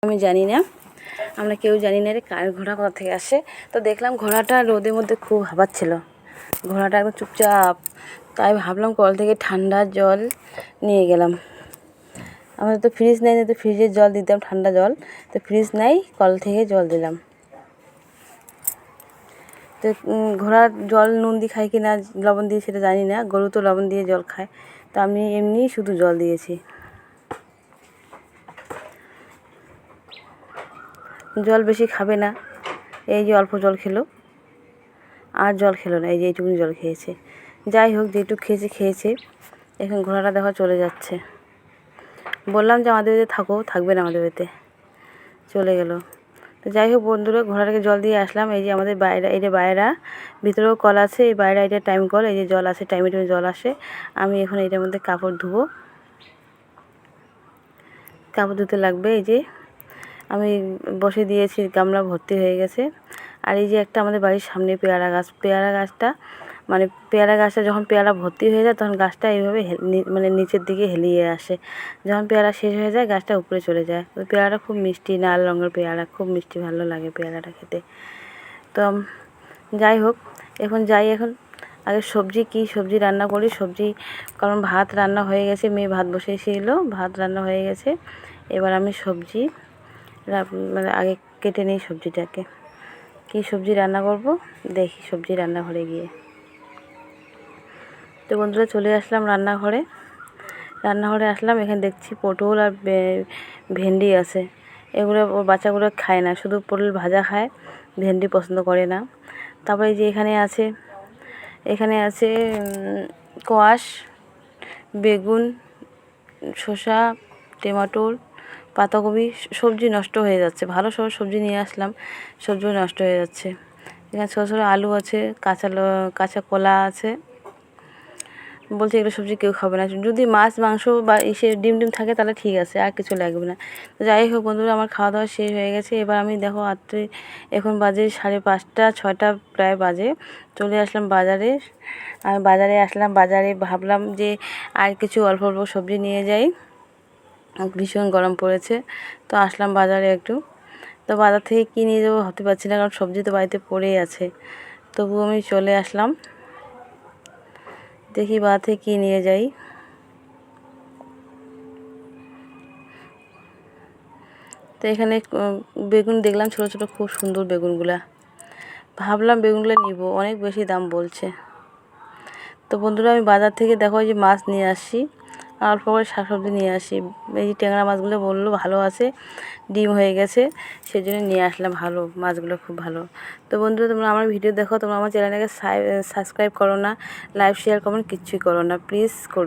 আমি জানি না, আমরা কেউ জানি না রে কার ঘোড়া কোথা থেকে আসে। তো দেখলাম ঘোড়াটা রোদের মধ্যে খুব হাঁপাচ্ছিল, ঘোড়াটা একদম চুপচাপ। তাই ভাবলাম কল থেকে ঠান্ডা জল নিয়ে গেলাম। আমাদের তো ফ্রিজ নেই, তো ফ্রিজের জল দিতাম ঠান্ডা জল, তো ফ্রিজ নাই, কল থেকে জল দিলাম। তো ঘোড়ার জল নুন দিয়ে খায় কি না লবণ দিয়ে সেটা জানি না, গরু তো লবণ দিয়ে জল খায়, তো আমি এমনি শুধু জল দিয়েছি। জল বেশি খাবে না, এই যে অল্প জল খেলো, আর জল খেলো না, এই যে এইটুকুনি জল খেয়েছে। যাই হোক, যেটুকু খেয়েছে। এখন ঘোড়াটা দেখো চলে যাচ্ছে। বললাম যে আমাদের বাড়িতে থাকো, থাকবে না আমাদের বাড়িতে, চলে গেল। তো যাই হোক বন্ধুরা, ঘোড়াটাকে জল দিয়ে আসলাম। এই যে আমাদের বাইরে, এই যে বাইরা ভিতরেও কল আছে, এই বাইরে এটা টাইম কল, এই যে জল আসে, টাইমে টাইমে জল আসে। আমি এখন এটার মধ্যে কাপড় ধুবো, কাপড় ধুতে লাগবে। এই যে আমি বসে দিয়েছি, গামলা ভর্তি হয়ে গেছে। আর এই যে একটা আমাদের বাড়ির সামনে পেয়ারা গাছ, পেয়ারা গাছটা মানে পেয়ারা গাছটা যখন পেয়ারা ভর্তি হয়ে যায় তখন গাছটা এইভাবে মানে নিচের দিকে হেলিয়ে আসে। যখন পেয়ারা শেষ হয়ে যায় গাছটা উপরে চলে যায়। ওই পেয়ারাটা খুব মিষ্টি, লাল রঙের পেয়ারা, খুব মিষ্টি, ভালো লাগে পেয়ারাটা খেতে। তো যাই হোক, এখন আগে কী সবজি রান্না করি, কারণ ভাত রান্না হয়ে গেছে, মেয়ে ভাত বসিয়েছিল, ভাত রান্না হয়ে গেছে। এবার আমি সবজি মানে আগে কেটে নিই সবজিটাকে। কী সবজি রান্না করব দেখি সবজি রান্নাঘরে গিয়ে। তো বন্ধুরা চলে আসলাম রান্নাঘরে আসলাম। এখানে দেখছি পটল আর ভেন্ডি আছে। এগুলো ওর বাচ্চাগুলো খায় না, শুধু পটল ভাজা খায়, ভেন্ডি পছন্দ করে না। তারপরে যে এখানে আছে কোয়াশ, বেগুন, শসা, টমেটোর, পাতাকপি। সবজি নষ্ট হয়ে যাচ্ছে, ভালো সব সবজি নিয়ে আসলাম, সবজি নষ্ট হয়ে যাচ্ছে। এখানে ছোটো ছোটো আলু আছে, কাঁচা কলা আছে। বলছে এগুলো সবজি কেউ খাবে না, যদি মাছ মাংস বা ডিম থাকে তাহলে ঠিক আছে, আর কিছু লাগবে না। তো যাই হোক বন্ধুরা, আমার খাওয়া দাওয়া শেষ হয়ে গেছে। এবার আমি দেখো রাত্রে এখন বাজে 5:30 6টা প্রায় বাজে। চলে আসলাম বাজারে। আমি বাজারে আসলাম, বাজারে ভাবলাম যে আর কিছু অল্প অল্প সবজি নিয়ে যাই, ভীষণ গরম পড়েছে। তো আসলাম বাজারে একটু। তো বাজার থেকে কী নিয়ে যাবো ভাবতে পারছি না, কারণ সবজি তো বাড়িতে পড়েই আছে। তবু আমি চলে আসলাম, দেখি বাজার থেকে কী নিয়ে যাই। তো এখানে বেগুন দেখলাম, ছোটো ছোটো, খুব সুন্দর বেগুনগুলা। ভাবলাম বেগুনগুলো নিব, অনেক বেশি দাম বলছে। তো বন্ধুরা, আমি বাজার থেকে দেখো যে মাছ নিয়ে আসি, আর অল্প করে শাকসবজি নিয়ে আসি। এই যে ট্যাংরা মাছগুলো বললো ভালো আছে, ডিম হয়ে গেছে, সেই জন্য নিয়ে আসলাম, ভালো মাছগুলো, খুব ভালো। তো বন্ধুরা, তোমরা আমার ভিডিও দেখো, তোমরা আমার চ্যানেলটাকে সাবস্ক্রাইব করো না, লাইক শেয়ার কমেন্ট কিচ্ছুই করো না, প্লিজ করো।